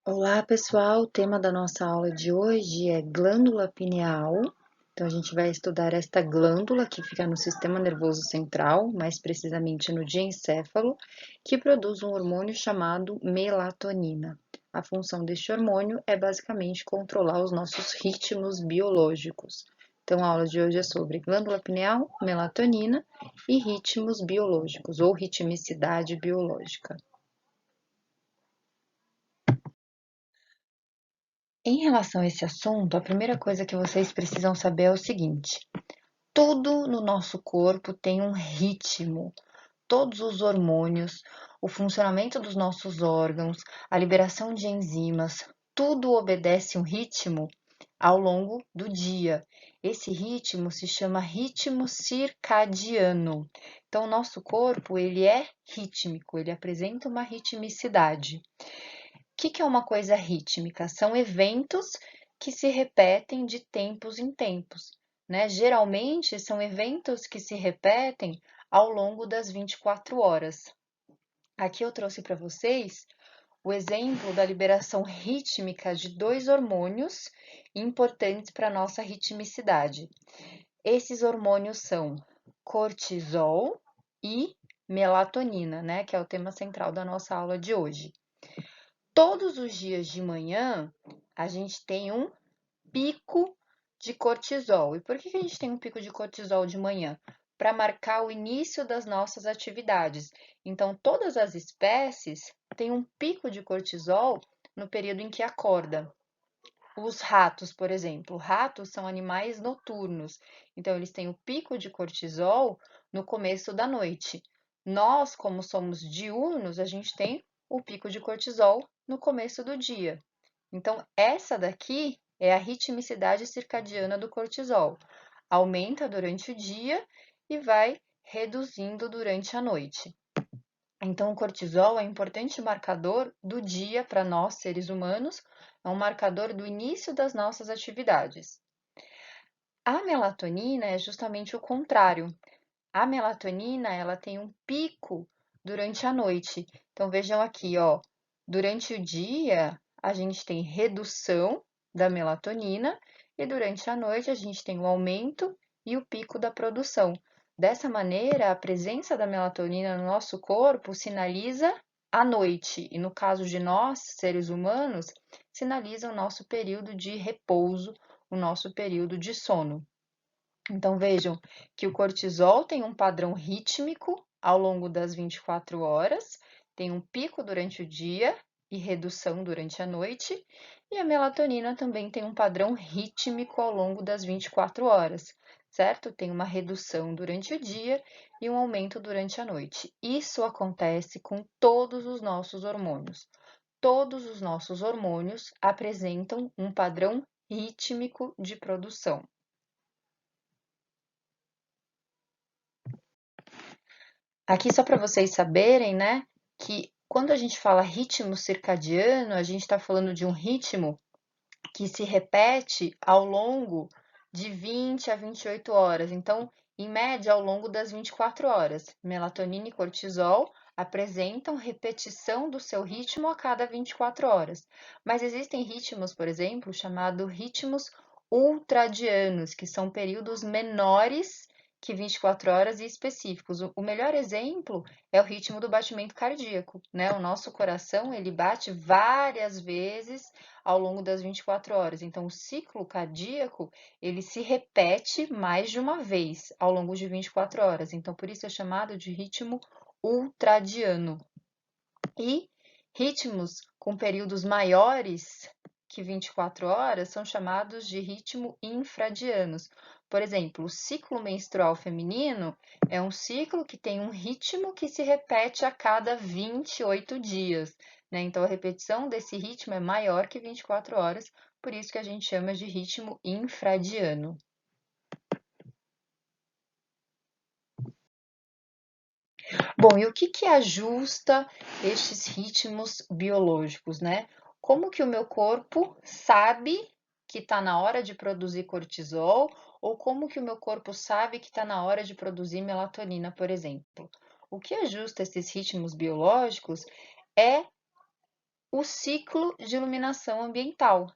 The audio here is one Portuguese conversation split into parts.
Olá, pessoal. O tema da nossa aula de hoje é glândula pineal. Então, a gente vai estudar esta glândula que fica no sistema nervoso central, mais precisamente no diencéfalo, que produz um hormônio chamado melatonina. A função deste hormônio é basicamente controlar os nossos ritmos biológicos. Então, a aula de hoje é sobre glândula pineal, melatonina e ritmos biológicos ou ritmicidade biológica. Em relação a esse assunto, a primeira coisa que vocês precisam saber é o seguinte: tudo no nosso corpo tem um ritmo, todos os hormônios, o funcionamento dos nossos órgãos, a liberação de enzimas, tudo obedece um ritmo ao longo do dia. Esse ritmo se chama ritmo circadiano. Então, o nosso corpo, ele é rítmico, ele apresenta uma ritmicidade. Que é uma coisa rítmica? São eventos que se repetem de tempos em tempos, né? Geralmente são eventos que se repetem ao longo das 24 horas. Aqui eu trouxe para vocês o exemplo da liberação rítmica de dois hormônios importantes para a nossa ritmicidade. Esses hormônios são cortisol e melatonina, né? Que é o tema central da nossa aula de hoje. Todos os dias de manhã, a gente tem um pico de cortisol. E por que a gente tem um pico de cortisol de manhã? Para marcar o início das nossas atividades. Então, todas as espécies têm um pico de cortisol no período em que acorda. Os ratos, por exemplo, ratos são animais noturnos, então eles têm o pico de cortisol no começo da noite. Nós, como somos diurnos, a gente tem o pico de cortisol no começo do dia. Então, essa daqui é a ritmicidade circadiana do cortisol. Aumenta durante o dia e vai reduzindo durante a noite. Então, o cortisol é um importante marcador do dia para nós, seres humanos, é um marcador do início das nossas atividades. A melatonina é justamente o contrário. A melatonina, ela tem um pico durante a noite. Então, vejam aqui, ó, durante o dia, a gente tem redução da melatonina e durante a noite a gente tem o aumento e o pico da produção. Dessa maneira, a presença da melatonina no nosso corpo sinaliza a noite, e no caso de nós, seres humanos, sinaliza o nosso período de repouso, o nosso período de sono. Então, vejam que o cortisol tem um padrão rítmico ao longo das 24 horas, tem um pico durante o dia e redução durante a noite, e a melatonina também tem um padrão rítmico ao longo das 24 horas, certo? Tem uma redução durante o dia e um aumento durante a noite. Isso acontece com todos os nossos hormônios. Todos os nossos hormônios apresentam um padrão rítmico de produção. Aqui só para vocês saberem, né, que quando a gente fala ritmo circadiano, a gente está falando de um ritmo que se repete ao longo de 20 a 28 horas. Então, em média, ao longo das 24 horas. Melatonina e cortisol apresentam repetição do seu ritmo a cada 24 horas. Mas existem ritmos, por exemplo, chamados ritmos ultradianos, que são períodos menores que 24 horas e específicos. O melhor exemplo é o ritmo do batimento cardíaco, né? O nosso coração, ele bate várias vezes ao longo das 24 horas. Então, o ciclo cardíaco, ele se repete mais de uma vez ao longo de 24 horas. Então, por isso é chamado de ritmo ultradiano. E ritmos com períodos maiores que 24 horas são chamados de ritmo infradianos. Por exemplo, o ciclo menstrual feminino é um ciclo que tem um ritmo que se repete a cada 28 dias, né? Então, a repetição desse ritmo é maior que 24 horas, por isso que a gente chama de ritmo infradiano. Bom, e o que ajusta estes ritmos biológicos, né? Como que o meu corpo sabe que está na hora de produzir cortisol, ou como que o meu corpo sabe que está na hora de produzir melatonina, por exemplo? O que ajusta esses ritmos biológicos é o ciclo de iluminação ambiental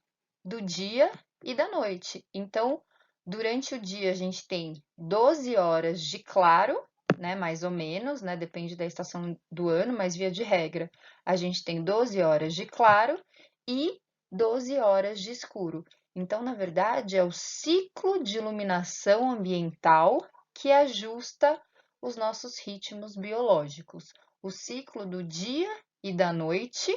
do dia e da noite. Então, durante o dia a gente tem 12 horas de claro, né, mais ou menos, né, depende da estação do ano, mas via de regra, a gente tem 12 horas de claro e 12 horas de escuro. Então, na verdade, é o ciclo de iluminação ambiental que ajusta os nossos ritmos biológicos. O ciclo do dia e da noite,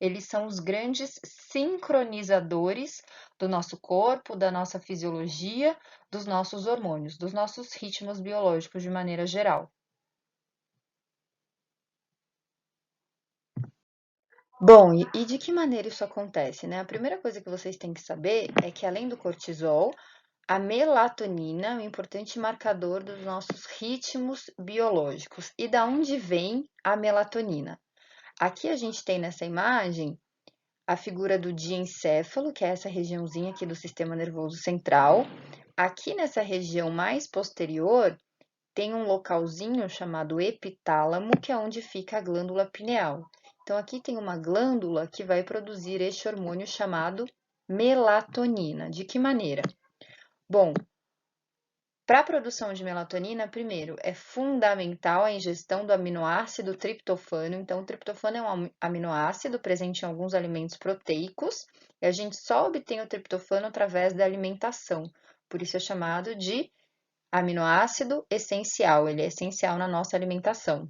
eles são os grandes sincronizadores do nosso corpo, da nossa fisiologia, dos nossos hormônios, dos nossos ritmos biológicos de maneira geral. Bom, e de que maneira isso acontece, né? A primeira coisa que vocês têm que saber é que além do cortisol, a melatonina é um importante marcador dos nossos ritmos biológicos. E da onde vem a melatonina? Aqui a gente tem nessa imagem a figura do diencéfalo, que é essa regiãozinha aqui do sistema nervoso central. Aqui nessa região mais posterior, tem um localzinho chamado epitálamo, que é onde fica a glândula pineal. Então, aqui tem uma glândula que vai produzir este hormônio chamado melatonina. De que maneira? Bom, para a produção de melatonina, primeiro, é fundamental a ingestão do aminoácido triptofano. Então, o triptofano é um aminoácido presente em alguns alimentos proteicos, e a gente só obtém o triptofano através da alimentação. Por isso é chamado de aminoácido essencial, ele é essencial na nossa alimentação.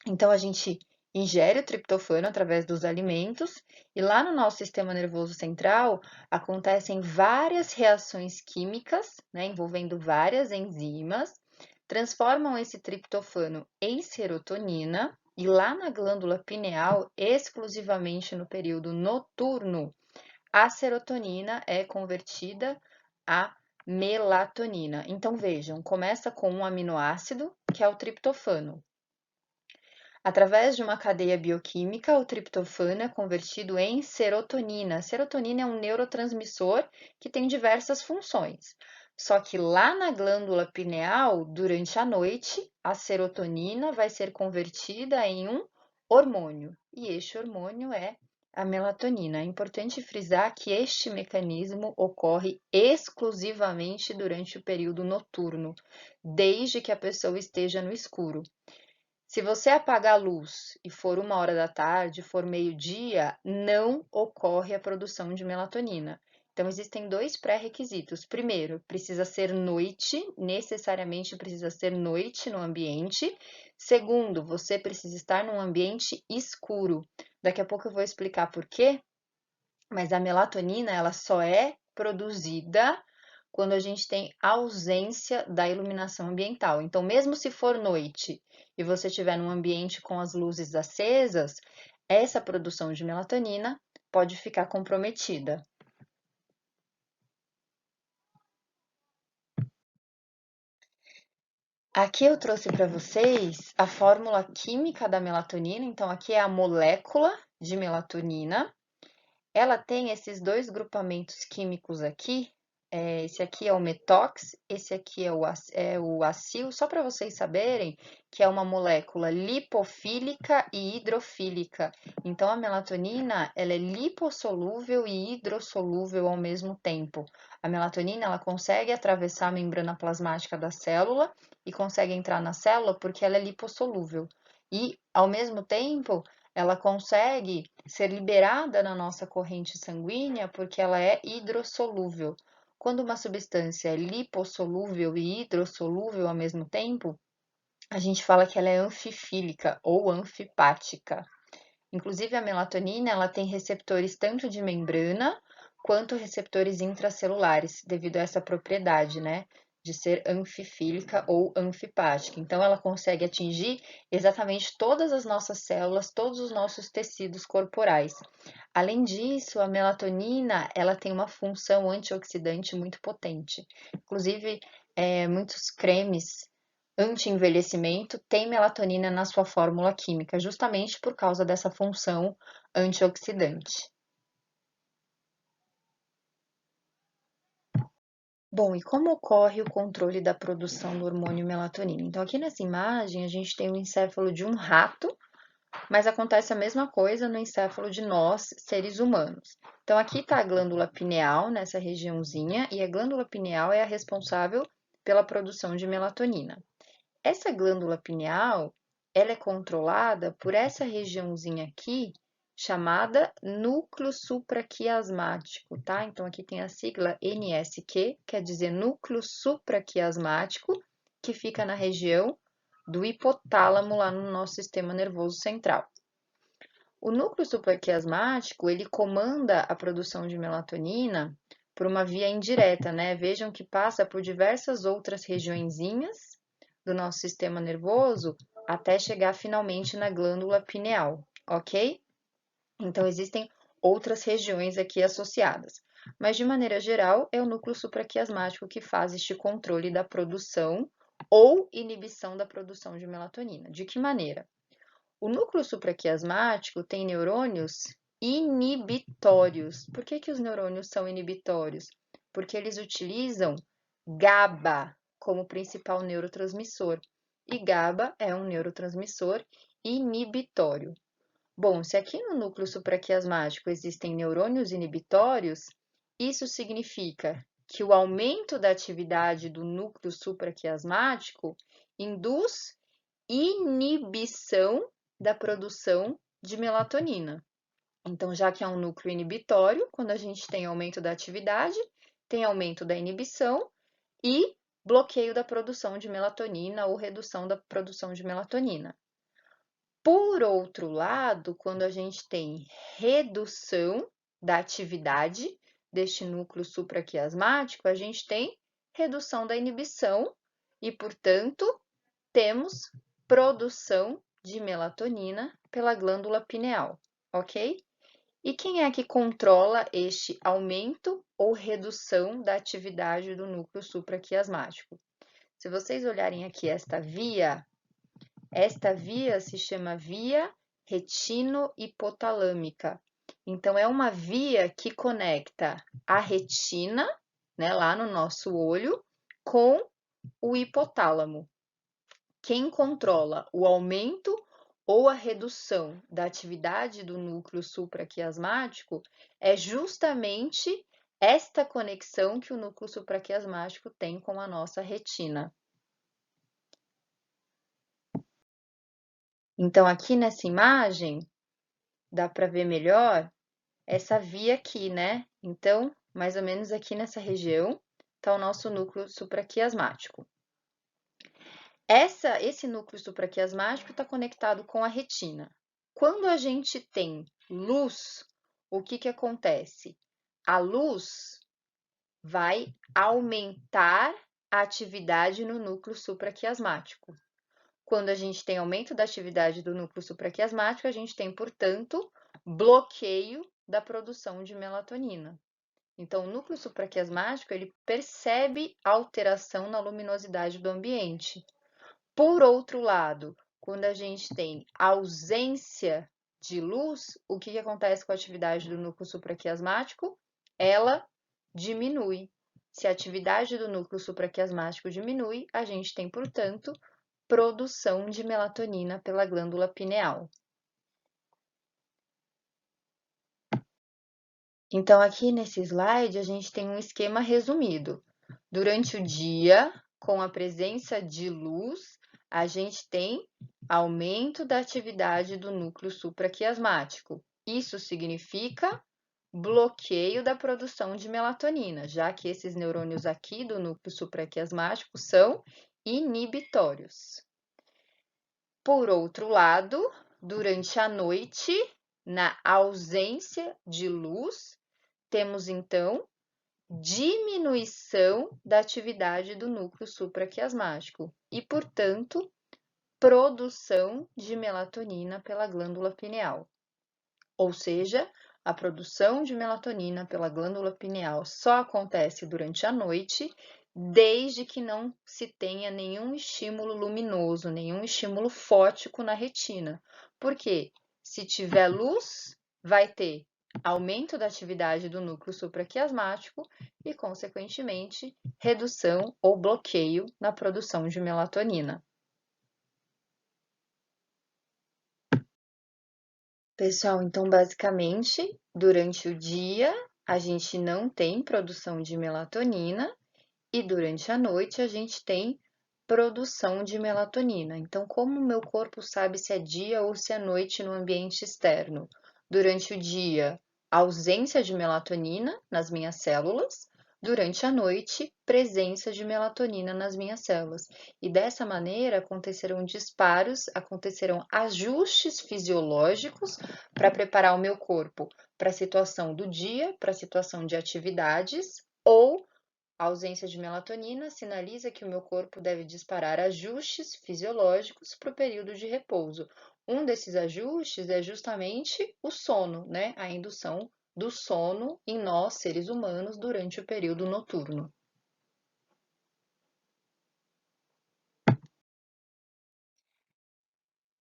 Então, a gente ingere o triptofano através dos alimentos e lá no nosso sistema nervoso central acontecem várias reações químicas, né, envolvendo várias enzimas, transformam esse triptofano em serotonina e lá na glândula pineal, exclusivamente no período noturno, a serotonina é convertida a melatonina. Então, vejam, começa com um aminoácido, que é o triptofano. Através de uma cadeia bioquímica, o triptofano é convertido em serotonina. A serotonina é um neurotransmissor que tem diversas funções. Só que lá na glândula pineal, durante a noite, a serotonina vai ser convertida em um hormônio. E este hormônio é a melatonina. É importante frisar que este mecanismo ocorre exclusivamente durante o período noturno, desde que a pessoa esteja no escuro. Se você apagar a luz e for 1 hora da tarde, for meio-dia, não ocorre a produção de melatonina. Então, existem dois pré-requisitos. Primeiro, precisa ser noite, necessariamente precisa ser noite no ambiente. Segundo, você precisa estar num ambiente escuro. Daqui a pouco eu vou explicar por quê, mas a melatonina, ela só é produzida quando a gente tem ausência da iluminação ambiental. Então, mesmo se for noite e você estiver num ambiente com as luzes acesas, essa produção de melatonina pode ficar comprometida. Aqui eu trouxe para vocês a fórmula química da melatonina. Então, aqui é a molécula de melatonina. Ela tem esses dois grupamentos químicos aqui. Esse aqui é o metox, esse aqui é o acil, só para vocês saberem que é uma molécula lipofílica e hidrofílica. Então, a melatonina, ela é lipossolúvel e hidrossolúvel ao mesmo tempo. A melatonina, ela consegue atravessar a membrana plasmática da célula e consegue entrar na célula porque ela é lipossolúvel. E, ao mesmo tempo, ela consegue ser liberada na nossa corrente sanguínea porque ela é hidrossolúvel. Quando uma substância é lipossolúvel e hidrossolúvel ao mesmo tempo, a gente fala que ela é anfifílica ou anfipática. Inclusive, a melatonina, ela tem receptores tanto de membrana quanto receptores intracelulares, devido a essa propriedade, né, de ser anfifílica ou anfipática. Então, ela consegue atingir exatamente todas as nossas células, todos os nossos tecidos corporais. Além disso, a melatonina, ela tem uma função antioxidante muito potente. Inclusive, muitos cremes anti-envelhecimento têm melatonina na sua fórmula química, justamente por causa dessa função antioxidante. Bom, e como ocorre o controle da produção do hormônio melatonina? Então, aqui nessa imagem, a gente tem o encéfalo de um rato, mas acontece a mesma coisa no encéfalo de nós, seres humanos. Então, aqui está a glândula pineal, nessa regiãozinha, e a glândula pineal é a responsável pela produção de melatonina. Essa glândula pineal, ela é controlada por essa regiãozinha aqui, chamada núcleo supraquiasmático, tá? Então, aqui tem a sigla NSQ, quer dizer núcleo supraquiasmático, que fica na região do hipotálamo, lá no nosso sistema nervoso central. O núcleo supraquiasmático, ele comanda a produção de melatonina por uma via indireta, né? Vejam que passa por diversas outras regiõezinhas do nosso sistema nervoso até chegar finalmente na glândula pineal, ok? Então, existem outras regiões aqui associadas. Mas, de maneira geral, é o núcleo supraquiasmático que faz este controle da produção ou inibição da produção de melatonina. De que maneira? O núcleo supraquiasmático tem neurônios inibitórios. Por que os neurônios são inibitórios? Porque eles utilizam GABA como principal neurotransmissor. E GABA é um neurotransmissor inibitório. Bom, se aqui no núcleo supraquiasmático existem neurônios inibitórios, isso significa que o aumento da atividade do núcleo supraquiasmático induz inibição da produção de melatonina. Então, já que é um núcleo inibitório, quando a gente tem aumento da atividade, tem aumento da inibição e bloqueio da produção de melatonina ou redução da produção de melatonina. Por outro lado, quando a gente tem redução da atividade deste núcleo supraquiasmático, a gente tem redução da inibição e, portanto, temos produção de melatonina pela glândula pineal, ok? E quem é que controla este aumento ou redução da atividade do núcleo supraquiasmático? Se vocês olharem aqui esta via se chama via retino-hipotalâmica. Então, é uma via que conecta a retina, né, lá no nosso olho, com o hipotálamo. Quem controla o aumento ou a redução da atividade do núcleo supraquiasmático é justamente esta conexão que o núcleo supraquiasmático tem com a nossa retina. Então, aqui nessa imagem, dá para ver melhor essa via aqui, né? Então, mais ou menos aqui nessa região está o nosso núcleo supraquiasmático. Esse núcleo supraquiasmático está conectado com a retina. Quando a gente tem luz, o que acontece? A luz vai aumentar a atividade no núcleo supraquiasmático. Quando a gente tem aumento da atividade do núcleo supraquiasmático, a gente tem, portanto, bloqueio da produção de melatonina. Então, o núcleo supraquiasmático, ele percebe alteração na luminosidade do ambiente. Por outro lado, quando a gente tem ausência de luz, o que acontece com a atividade do núcleo supraquiasmático? Ela diminui. Se a atividade do núcleo supraquiasmático diminui, a gente tem, portanto, produção de melatonina pela glândula pineal. Então, aqui nesse slide, a gente tem um esquema resumido. Durante o dia, com a presença de luz, a gente tem aumento da atividade do núcleo supraquiasmático. Isso significa bloqueio da produção de melatonina, já que esses neurônios aqui do núcleo supraquiasmático são inibitórios. Por outro lado, durante a noite, na ausência de luz, temos então diminuição da atividade do núcleo supraquiasmático e, portanto, produção de melatonina pela glândula pineal. Ou seja, a produção de melatonina pela glândula pineal só acontece durante a noite, desde que não se tenha nenhum estímulo luminoso, nenhum estímulo fótico na retina. Porque se tiver luz, vai ter aumento da atividade do núcleo supraquiasmático e, consequentemente, redução ou bloqueio na produção de melatonina. Pessoal, então basicamente, durante o dia a gente não tem produção de melatonina e durante a noite a gente tem produção de melatonina. Então, como o meu corpo sabe se é dia ou se é noite no ambiente externo? Durante o dia, ausência de melatonina nas minhas células, durante a noite, presença de melatonina nas minhas células. E dessa maneira acontecerão disparos, acontecerão ajustes fisiológicos para preparar o meu corpo para a situação do dia, para a situação de atividades ou a ausência de melatonina sinaliza que o meu corpo deve disparar ajustes fisiológicos para o período de repouso. Um desses ajustes é justamente o sono, né? A indução do sono em nós, seres humanos, durante o período noturno.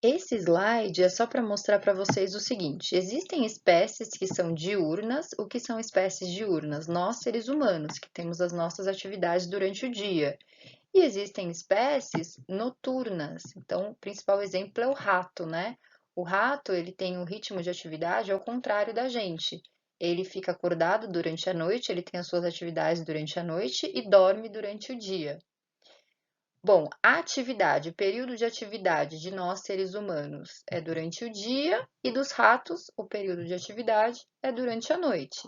Esse slide é só para mostrar para vocês o seguinte: existem espécies que são diurnas. O que são espécies diurnas? Nós, seres humanos, que temos as nossas atividades durante o dia. E existem espécies noturnas. Então, o principal exemplo é o rato, né? O rato, ele tem um ritmo de atividade ao contrário da gente. Ele fica acordado durante a noite, ele tem as suas atividades durante a noite e dorme durante o dia. Bom, a atividade, o período de atividade de nós seres humanos é durante o dia e dos ratos, o período de atividade é durante a noite.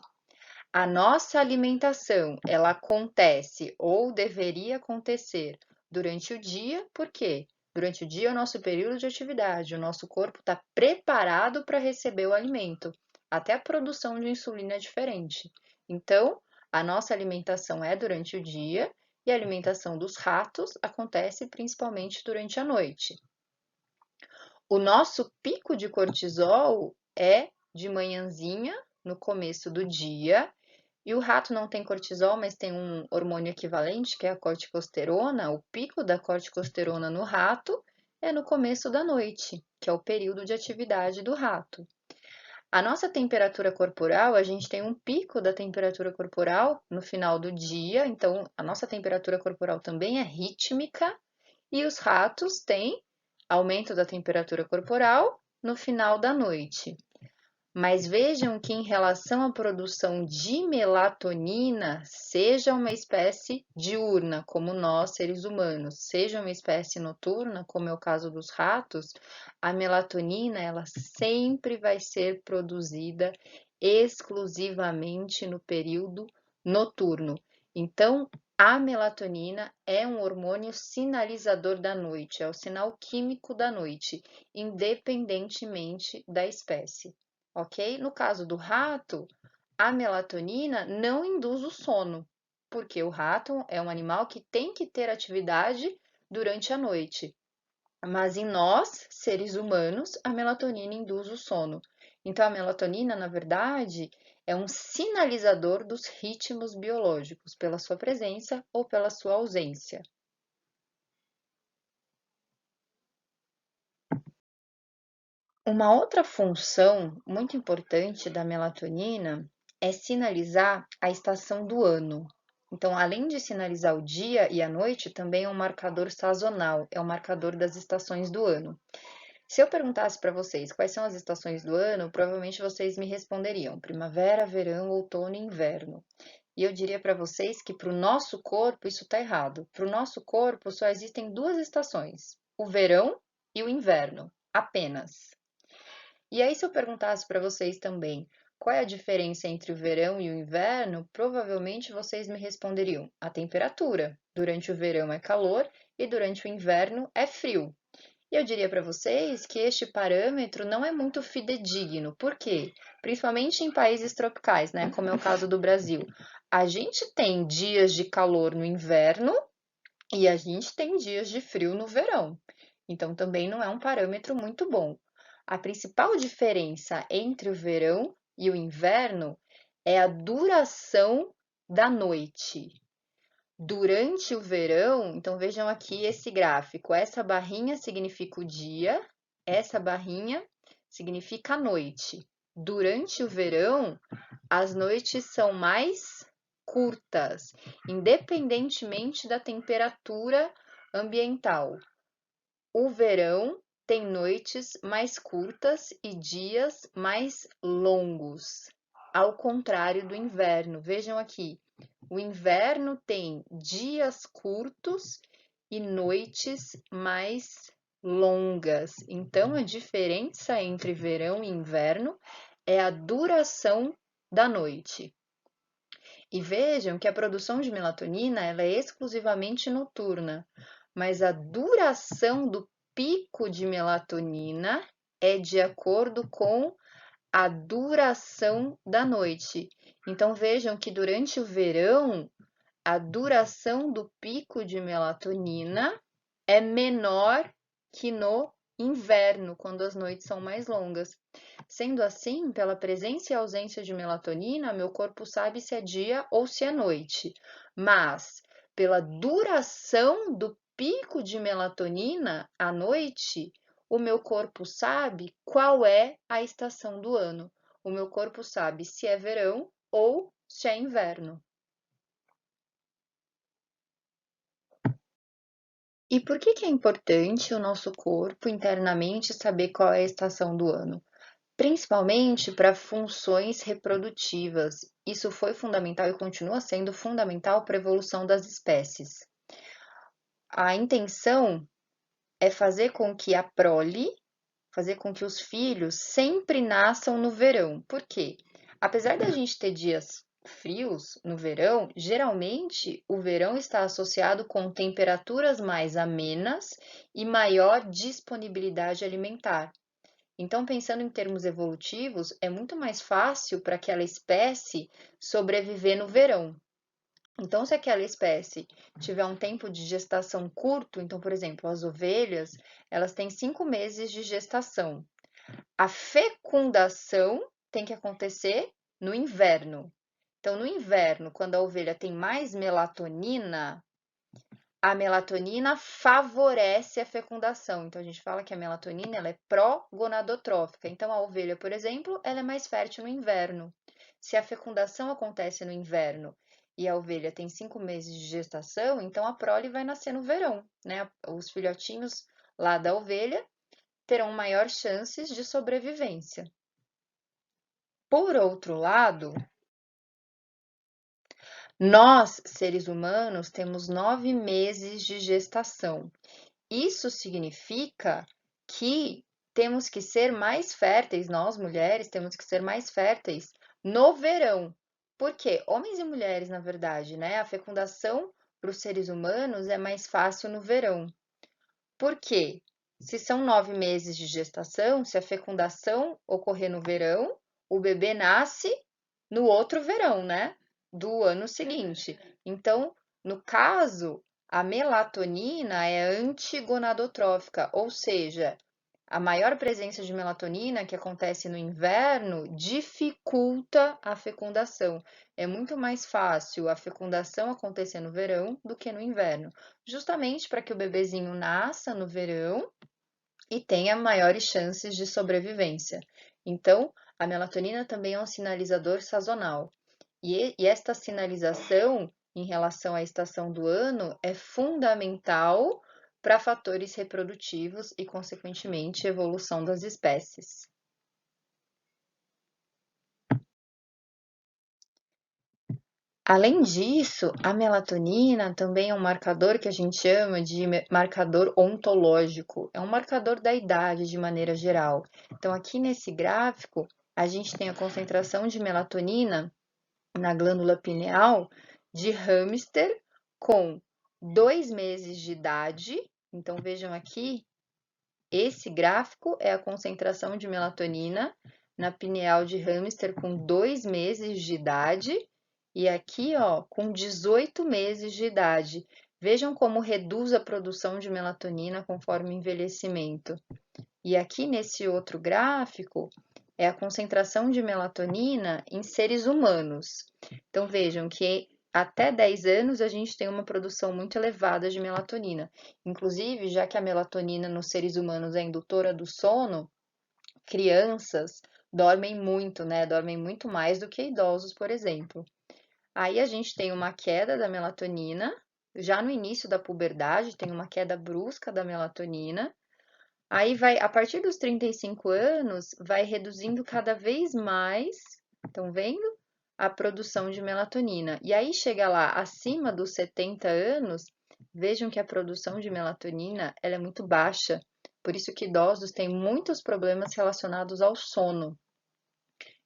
A nossa alimentação, ela acontece ou deveria acontecer durante o dia, por quê? Durante o dia é o nosso período de atividade, o nosso corpo está preparado para receber o alimento. Até a produção de insulina é diferente. Então, a nossa alimentação é durante o dia e a alimentação dos ratos acontece principalmente durante a noite. O nosso pico de cortisol é de manhãzinha, no começo do dia, e o rato não tem cortisol, mas tem um hormônio equivalente, que é a corticosterona. O pico da corticosterona no rato é no começo da noite, que é o período de atividade do rato. A nossa temperatura corporal, a gente tem um pico da temperatura corporal no final do dia, então a nossa temperatura corporal também é rítmica, e os ratos têm aumento da temperatura corporal no final da noite. Mas vejam que em relação à produção de melatonina, seja uma espécie diurna, como nós, seres humanos, seja uma espécie noturna, como é o caso dos ratos, a melatonina ela sempre vai ser produzida exclusivamente no período noturno. Então, a melatonina é um hormônio sinalizador da noite, é o sinal químico da noite, independentemente da espécie, ok? No caso do rato, a melatonina não induz o sono, porque o rato é um animal que tem que ter atividade durante a noite. Mas em nós, seres humanos, a melatonina induz o sono. Então, a melatonina, na verdade, é um sinalizador dos ritmos biológicos, pela sua presença ou pela sua ausência. Uma outra função muito importante da melatonina é sinalizar a estação do ano. Então, além de sinalizar o dia e a noite, também é um marcador sazonal, é um marcador das estações do ano. Se eu perguntasse para vocês quais são as estações do ano, provavelmente vocês me responderiam primavera, verão, outono e inverno. E eu diria para vocês que para o nosso corpo isso está errado. Para o nosso corpo só existem duas estações: o verão e o inverno, apenas. E aí, se eu perguntasse para vocês também qual é a diferença entre o verão e o inverno, provavelmente vocês me responderiam a temperatura. Durante o verão é calor e durante o inverno é frio. E eu diria para vocês que este parâmetro não é muito fidedigno. Por quê? Principalmente em países tropicais, né? Como é o caso do Brasil. A gente tem dias de calor no inverno e a gente tem dias de frio no verão. Então também não é um parâmetro muito bom. A principal diferença entre o verão e o inverno é a duração da noite. Durante o verão, então vejam aqui esse gráfico. Essa barrinha significa o dia, essa barrinha significa a noite. Durante o verão, as noites são mais curtas, independentemente da temperatura ambiental. O verão tem noites mais curtas e dias mais longos, ao contrário do inverno. Vejam aqui, o inverno tem dias curtos e noites mais longas. Então, a diferença entre verão e inverno é a duração da noite. E vejam que a produção de melatonina ela é exclusivamente noturna, mas a duração do pico de melatonina é de acordo com a duração da noite. Então vejam que durante o verão, a duração do pico de melatonina é menor que no inverno, quando as noites são mais longas. Sendo assim, pela presença e ausência de melatonina, meu corpo sabe se é dia ou se é noite. Mas, pela duração do pico de melatonina à noite, o meu corpo sabe qual é a estação do ano. O meu corpo sabe se é verão ou se é inverno. E por que é importante o nosso corpo internamente saber qual é a estação do ano? Principalmente para funções reprodutivas. Isso foi fundamental e continua sendo fundamental para a evolução das espécies. A intenção é fazer com que a prole, fazer com que os filhos sempre nasçam no verão. Por quê? Apesar da gente ter dias frios no verão, geralmente o verão está associado com temperaturas mais amenas e maior disponibilidade alimentar. Então, pensando em termos evolutivos, é muito mais fácil para aquela espécie sobreviver no verão. Então, se aquela espécie tiver um tempo de gestação curto, então, por exemplo, as ovelhas, elas têm 5 meses de gestação. A fecundação tem que acontecer no inverno. Então, no inverno, quando a ovelha tem mais melatonina, a melatonina favorece a fecundação. Então, a gente fala que a melatonina ela é pró-gonadotrófica. Então, a ovelha, por exemplo, ela é mais fértil no inverno. Se a fecundação acontece no inverno e a ovelha tem 5 meses de gestação, então a prole vai nascer no verão, né? Os filhotinhos lá da ovelha terão maior chances de sobrevivência. Por outro lado, nós, seres humanos, temos 9 meses de gestação. Isso significa que temos que ser mais férteis, nós mulheres temos que ser mais férteis no verão. Porque homens e mulheres, na verdade, né? A fecundação para os seres humanos é mais fácil no verão. Por quê? Se são 9 meses de gestação, se a fecundação ocorrer no verão, o bebê nasce no outro verão, né? Do ano seguinte. Então, no caso, a melatonina é antigonadotrófica, ou seja, a maior presença de melatonina que acontece no inverno dificulta a fecundação. É muito mais fácil a fecundação acontecer no verão do que no inverno, justamente para que o bebezinho nasça no verão e tenha maiores chances de sobrevivência. Então, a melatonina também é um sinalizador sazonal. E esta sinalização em relação à estação do ano é fundamental para fatores reprodutivos e, consequentemente, evolução das espécies. Além disso, a melatonina também é um marcador que a gente chama de marcador ontológico. É um marcador da idade de maneira geral. Então, aqui nesse gráfico, a gente tem a concentração de melatonina na glândula pineal de hamster com 2 meses de idade. Então, vejam aqui, esse gráfico é a concentração de melatonina na pineal de hamster com 2 meses de idade e aqui, ó, com 18 meses de idade. Vejam como reduz a produção de melatonina conforme o envelhecimento. E aqui nesse outro gráfico é a concentração de melatonina em seres humanos. Então vejam que até 10 anos a gente tem uma produção muito elevada de melatonina. Inclusive, já que a melatonina nos seres humanos é indutora do sono, crianças dormem muito, né? Dormem muito mais do que idosos, por exemplo. Aí a gente tem uma queda da melatonina, já no início da puberdade, tem uma queda brusca da melatonina. Aí vai, a partir dos 35 anos, vai reduzindo cada vez mais, estão vendo? A produção de melatonina. E aí chega lá, acima dos 70 anos, vejam que a produção de melatonina, ela é muito baixa. Por isso que idosos têm muitos problemas relacionados ao sono.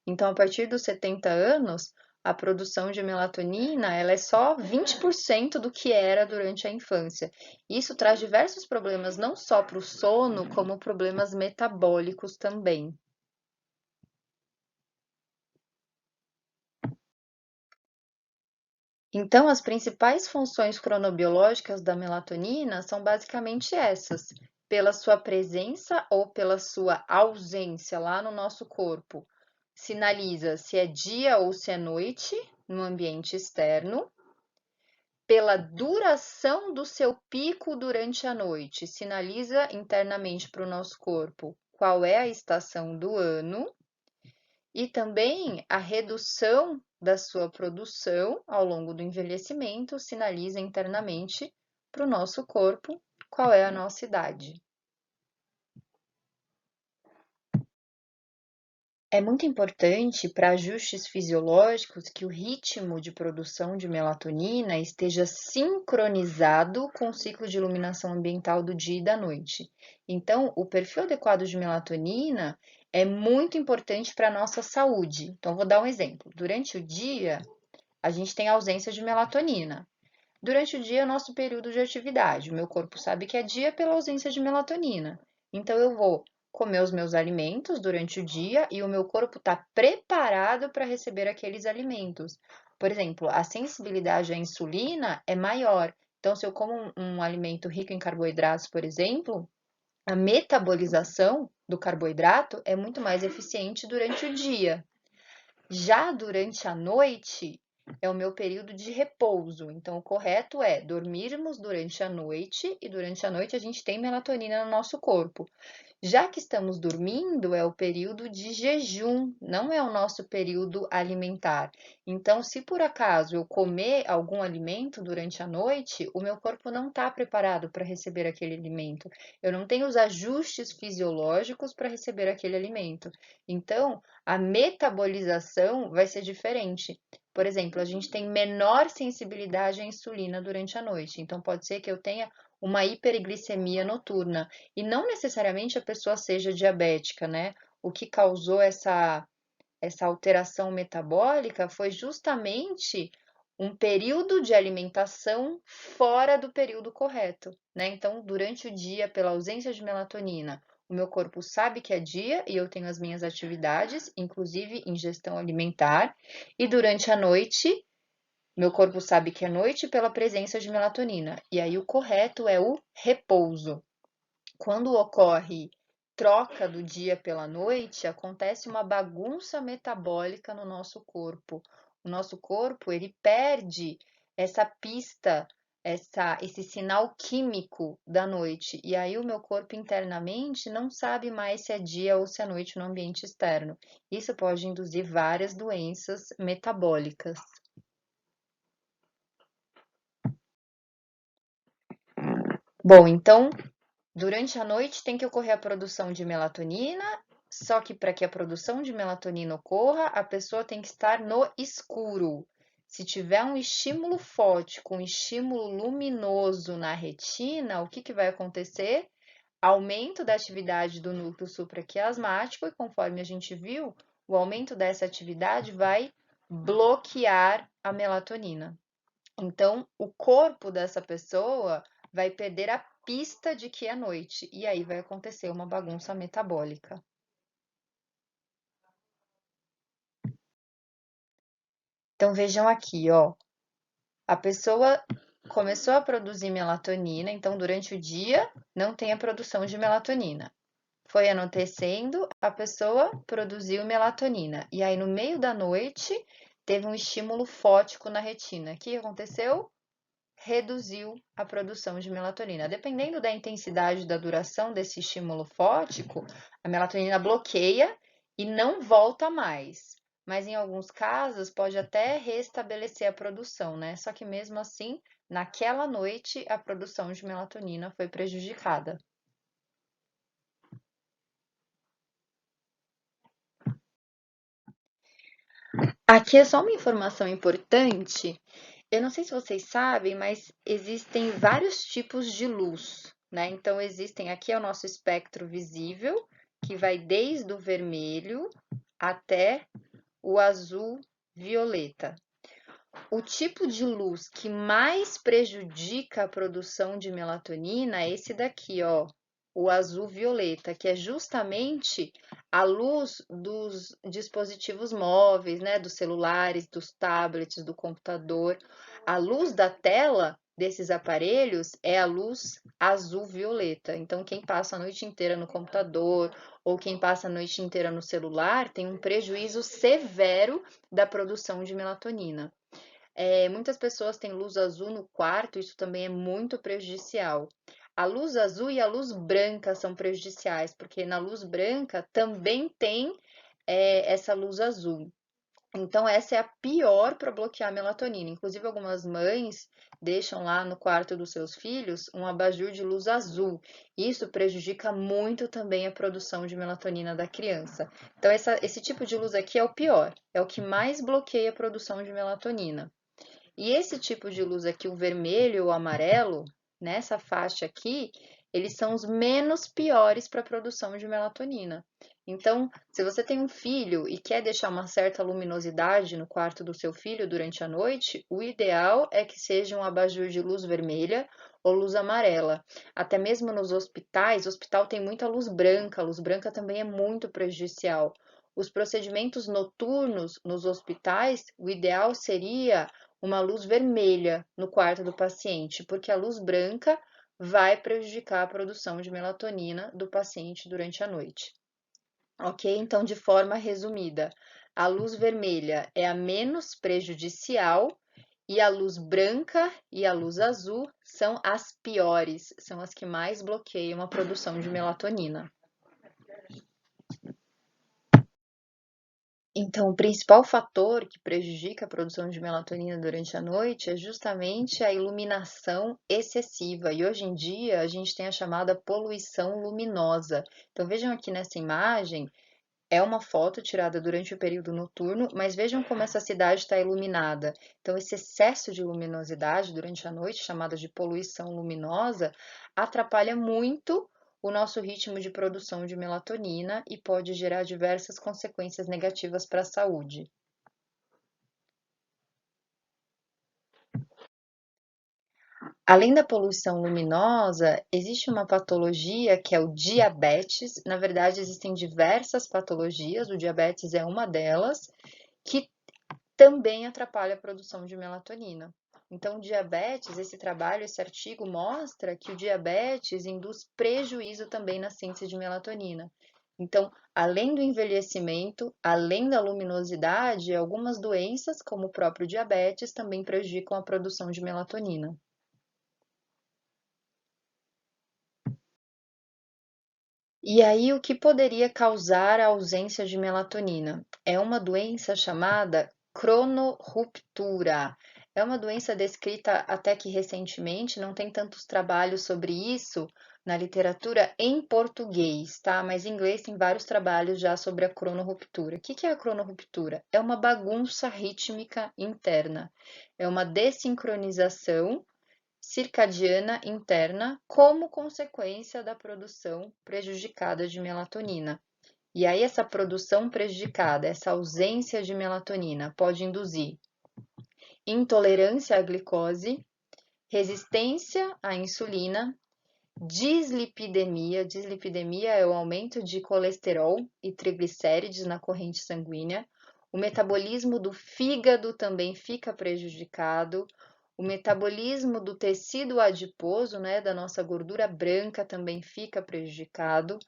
Então, a partir dos 70 anos, a produção de melatonina, ela é só 20% do que era durante a infância. Isso traz diversos problemas, não só para o sono, como problemas metabólicos também. Então, as principais funções cronobiológicas da melatonina são basicamente essas: pela sua presença ou pela sua ausência lá no nosso corpo. Sinaliza se é dia ou se é noite no ambiente externo. Pela duração do seu pico durante a noite, sinaliza internamente para o nosso corpo qual é a estação do ano. E também a redução da sua produção ao longo do envelhecimento sinaliza internamente para o nosso corpo qual é a nossa idade. É muito importante para ajustes fisiológicos que o ritmo de produção de melatonina esteja sincronizado com o ciclo de iluminação ambiental do dia e da noite. Então, o perfil adequado de melatonina é muito importante para a nossa saúde. Então, vou dar um exemplo. Durante o dia, a gente tem ausência de melatonina. Durante o dia é o nosso período de atividade. O meu corpo sabe que é dia pela ausência de melatonina. Então eu vou comer os meus alimentos durante o dia e o meu corpo está preparado para receber aqueles alimentos. Por exemplo, a sensibilidade à insulina é maior. Então, se eu como um alimento rico em carboidratos, por exemplo, a metabolização do carboidrato é muito mais eficiente durante o dia. Já durante a noite é o meu período de repouso, então o correto é dormirmos durante a noite e durante a noite a gente tem melatonina no nosso corpo. Já que estamos dormindo, é o período de jejum, não é o nosso período alimentar. Então, se por acaso eu comer algum alimento durante a noite, o meu corpo não está preparado para receber aquele alimento. Eu não tenho os ajustes fisiológicos para receber aquele alimento. Então, a metabolização vai ser diferente. Por exemplo, a gente tem menor sensibilidade à insulina durante a noite. Então, pode ser que eu tenha uma hiperglicemia noturna. E não necessariamente a pessoa seja diabética, né? O que causou essa alteração metabólica foi justamente um período de alimentação fora do período correto, né? Então, durante o dia, pela ausência de melatonina, o meu corpo sabe que é dia e eu tenho as minhas atividades, inclusive ingestão alimentar, e durante a noite, meu corpo sabe que é noite pela presença de melatonina. E aí o correto é o repouso. Quando ocorre troca do dia pela noite, acontece uma bagunça metabólica no nosso corpo. O nosso corpo, ele perde essa pista, esse sinal químico da noite. E aí o meu corpo internamente não sabe mais se é dia ou se é noite no ambiente externo. Isso pode induzir várias doenças metabólicas. Bom, então durante a noite tem que ocorrer a produção de melatonina, só que para que a produção de melatonina ocorra, a pessoa tem que estar no escuro. Se tiver um estímulo fótico, um estímulo luminoso na retina, o que, que vai acontecer? Aumento da atividade do núcleo supraquiasmático, e conforme a gente viu, o aumento dessa atividade vai bloquear a melatonina. Então, o corpo dessa pessoa vai perder a pista de que é noite, e aí vai acontecer uma bagunça metabólica. Então, vejam aqui, ó, a pessoa começou a produzir melatonina, então durante o dia não tem a produção de melatonina. Foi anoitecendo, a pessoa produziu melatonina, e aí no meio da noite teve um estímulo fótico na retina. O que aconteceu? Reduziu a produção de melatonina. Dependendo da intensidade da duração desse estímulo fótico, a melatonina bloqueia e não volta mais. Mas em alguns casos pode até restabelecer a produção, né? Só que mesmo assim, naquela noite, a produção de melatonina foi prejudicada. Aqui é só uma informação importante. Eu não sei se vocês sabem, mas existem vários tipos de luz, né? Então, existem, aqui é o nosso espectro visível, que vai desde o vermelho até o azul violeta. O tipo de luz que mais prejudica a produção de melatonina é esse daqui, ó, o azul violeta, que é justamente a luz dos dispositivos móveis, né, dos celulares, dos tablets, do computador. A luz da tela desses aparelhos é a luz azul violeta. Então, quem passa a noite inteira no computador ou quem passa a noite inteira no celular tem um prejuízo severo da produção de melatonina. Muitas pessoas têm luz azul no quarto, isso também é muito prejudicial. A luz azul e a luz branca são prejudiciais, porque na luz branca também tem essa luz azul. Então, essa é a pior para bloquear a melatonina. Inclusive, algumas mães deixam lá no quarto dos seus filhos um abajur de luz azul. Isso prejudica muito também a produção de melatonina da criança. Então, esse tipo de luz aqui é o pior, é o que mais bloqueia a produção de melatonina. E esse tipo de luz aqui, o vermelho e o amarelo, nessa faixa aqui, eles são os menos piores para a produção de melatonina. Então, se você tem um filho e quer deixar uma certa luminosidade no quarto do seu filho durante a noite, o ideal é que seja um abajur de luz vermelha ou luz amarela. Até mesmo nos hospitais, o hospital tem muita a luz branca também é muito prejudicial. Os procedimentos noturnos nos hospitais, o ideal seria uma luz vermelha no quarto do paciente, porque a luz branca vai prejudicar a produção de melatonina do paciente durante a noite. Ok? Então, de forma resumida, a luz vermelha é a menos prejudicial e a luz branca e a luz azul são as piores, são as que mais bloqueiam a produção de melatonina. Então, o principal fator que prejudica a produção de melatonina durante a noite é justamente a iluminação excessiva. E hoje em dia a gente tem a chamada poluição luminosa. Então, vejam aqui nessa imagem, é uma foto tirada durante o período noturno, mas vejam como essa cidade está iluminada. Então, esse excesso de luminosidade durante a noite, chamada de poluição luminosa, atrapalha muito o nosso ritmo de produção de melatonina e pode gerar diversas consequências negativas para a saúde. Além da poluição luminosa, existe uma patologia que é o diabetes. Na verdade, existem diversas patologias, o diabetes é uma delas, que também atrapalha a produção de melatonina. Então, o diabetes, esse trabalho, esse artigo mostra que o diabetes induz prejuízo também na síntese de melatonina. Então, além do envelhecimento, além da luminosidade, algumas doenças, como o próprio diabetes, também prejudicam a produção de melatonina. E aí, o que poderia causar a ausência de melatonina? É uma doença chamada cronorruptura. É uma doença descrita até que recentemente, não tem tantos trabalhos sobre isso na literatura em português, tá? Mas em inglês tem vários trabalhos já sobre a cronorruptura. O que é a cronorruptura? É uma bagunça rítmica interna, é uma desincronização circadiana interna como consequência da produção prejudicada de melatonina. E aí, essa produção prejudicada, essa ausência de melatonina, pode induzir intolerância à glicose, resistência à insulina, dislipidemia. Dislipidemia é o aumento de colesterol e triglicérides na corrente sanguínea. O metabolismo do fígado também fica prejudicado. O metabolismo do tecido adiposo, né, da nossa gordura branca, também fica prejudicado.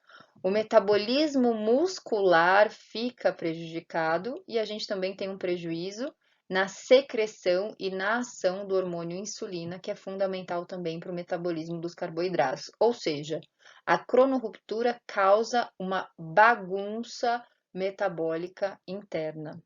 O metabolismo muscular fica prejudicado e a gente também tem um prejuízo na secreção e na ação do hormônio insulina, que é fundamental também para o metabolismo dos carboidratos. Ou seja, a cronorruptura causa uma bagunça metabólica interna.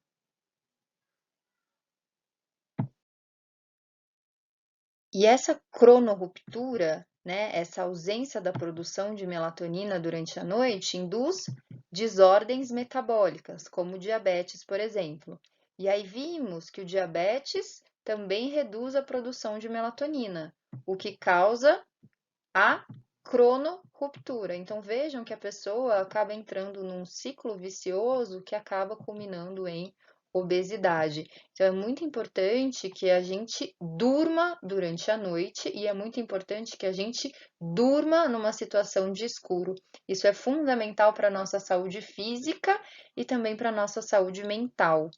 E essa cronorruptura, né, essa ausência da produção de melatonina durante a noite, induz desordens metabólicas, como diabetes, por exemplo. E aí vimos que o diabetes também reduz a produção de melatonina, o que causa a cronorruptura. Então vejam que a pessoa acaba entrando num ciclo vicioso que acaba culminando em obesidade. Então é muito importante que a gente durma durante a noite e é muito importante que a gente durma numa situação de escuro. Isso é fundamental para a nossa saúde física e também para a nossa saúde mental.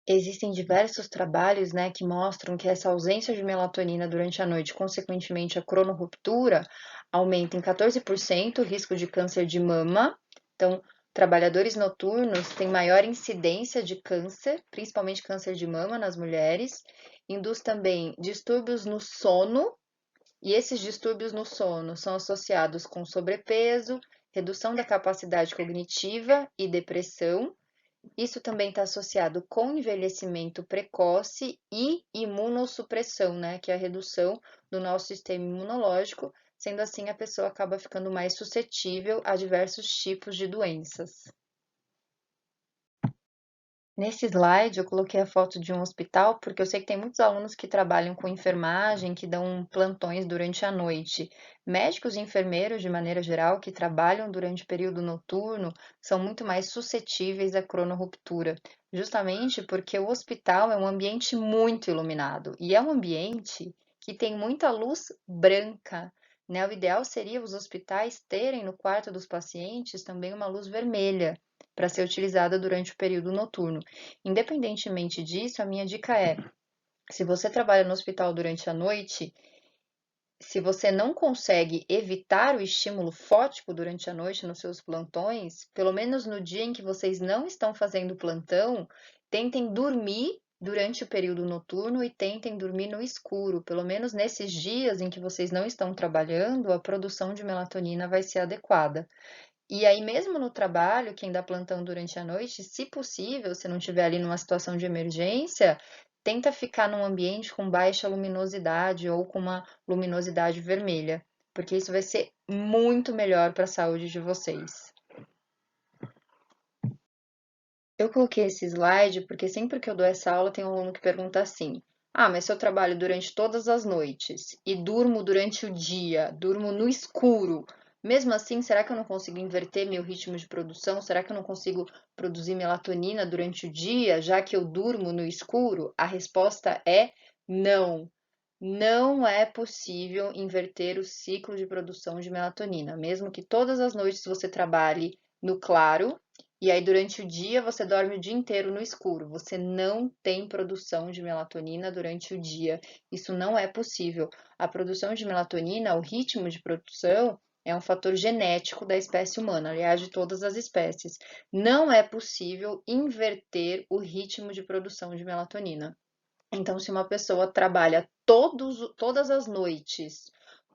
Existem diversos trabalhos, né, que mostram que essa ausência de melatonina durante a noite, consequentemente a cronorruptura, aumenta em 14% o risco de câncer de mama. Então, trabalhadores noturnos têm maior incidência de câncer, principalmente câncer de mama nas mulheres. Induz também distúrbios no sono, e esses distúrbios no sono são associados com sobrepeso, redução da capacidade cognitiva e depressão. Isso também está associado com envelhecimento precoce e imunossupressão, né? Que é a redução do nosso sistema imunológico, sendo assim a pessoa acaba ficando mais suscetível a diversos tipos de doenças. Nesse slide, eu coloquei a foto de um hospital, porque eu sei que tem muitos alunos que trabalham com enfermagem, que dão plantões durante a noite. Médicos e enfermeiros, de maneira geral, que trabalham durante o período noturno, são muito mais suscetíveis à cronorruptura, justamente porque o hospital é um ambiente muito iluminado e é um ambiente que tem muita luz branca, né? O ideal seria os hospitais terem no quarto dos pacientes também uma luz vermelha para ser utilizada durante o período noturno. Independentemente disso, a minha dica é: se você trabalha no hospital durante a noite, se você não consegue evitar o estímulo fótico durante a noite nos seus plantões, pelo menos no dia em que vocês não estão fazendo plantão, tentem dormir durante o período noturno e tentem dormir no escuro. Pelo menos nesses dias em que vocês não estão trabalhando, a produção de melatonina vai ser adequada. E aí, mesmo no trabalho, quem dá plantão durante a noite, se possível, se não estiver ali numa situação de emergência, tenta ficar num ambiente com baixa luminosidade ou com uma luminosidade vermelha, porque isso vai ser muito melhor para a saúde de vocês. Eu coloquei esse slide porque sempre que eu dou essa aula tem um aluno que pergunta assim: ah, mas se eu trabalho durante todas as noites e durmo durante o dia, durmo no escuro, mesmo assim, será que eu não consigo inverter meu ritmo de produção? Será que eu não consigo produzir melatonina durante o dia, já que eu durmo no escuro? A resposta é não. Não é possível inverter o ciclo de produção de melatonina, mesmo que todas as noites você trabalhe no claro, e aí durante o dia você dorme o dia inteiro no escuro. Você não tem produção de melatonina durante o dia. Isso não é possível. A produção de melatonina, o ritmo de produção, é um fator genético da espécie humana, aliás, de todas as espécies. Não é possível inverter o ritmo de produção de melatonina. Então, se uma pessoa trabalha todas as noites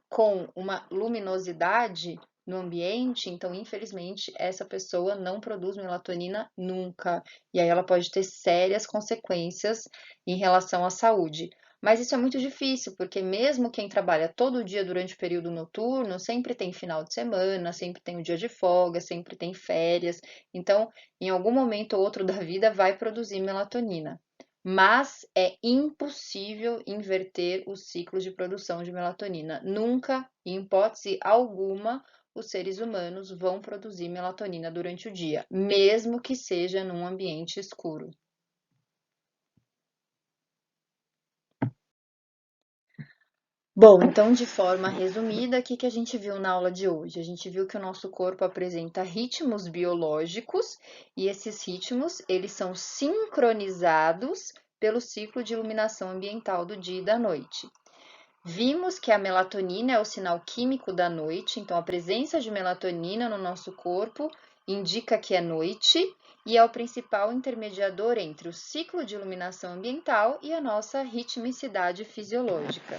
com uma luminosidade no ambiente, então, infelizmente, essa pessoa não produz melatonina nunca. E aí ela pode ter sérias consequências em relação à saúde. Mas isso é muito difícil, porque mesmo quem trabalha todo dia durante o período noturno, sempre tem final de semana, sempre tem um dia de folga, sempre tem férias. Então, em algum momento ou outro da vida, vai produzir melatonina. Mas é impossível inverter o ciclo de produção de melatonina. Nunca, em hipótese alguma, os seres humanos vão produzir melatonina durante o dia, mesmo que seja num ambiente escuro. Bom, então, de forma resumida, o que a gente viu na aula de hoje? A gente viu que o nosso corpo apresenta ritmos biológicos e esses ritmos, eles são sincronizados pelo ciclo de iluminação ambiental do dia e da noite. Vimos que a melatonina é o sinal químico da noite, então a presença de melatonina no nosso corpo indica que é noite e é o principal intermediador entre o ciclo de iluminação ambiental e a nossa ritmicidade fisiológica.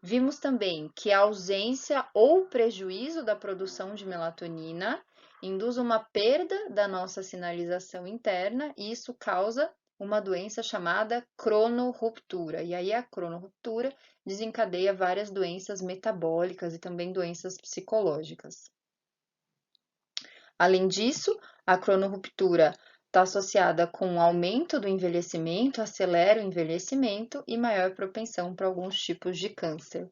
Vimos também que a ausência ou prejuízo da produção de melatonina induz uma perda da nossa sinalização interna e isso causa uma doença chamada cronorruptura. E aí a cronorruptura desencadeia várias doenças metabólicas e também doenças psicológicas. Além disso, A cronorruptura está associada com o aumento do envelhecimento, acelera o envelhecimento e maior propensão para alguns tipos de câncer.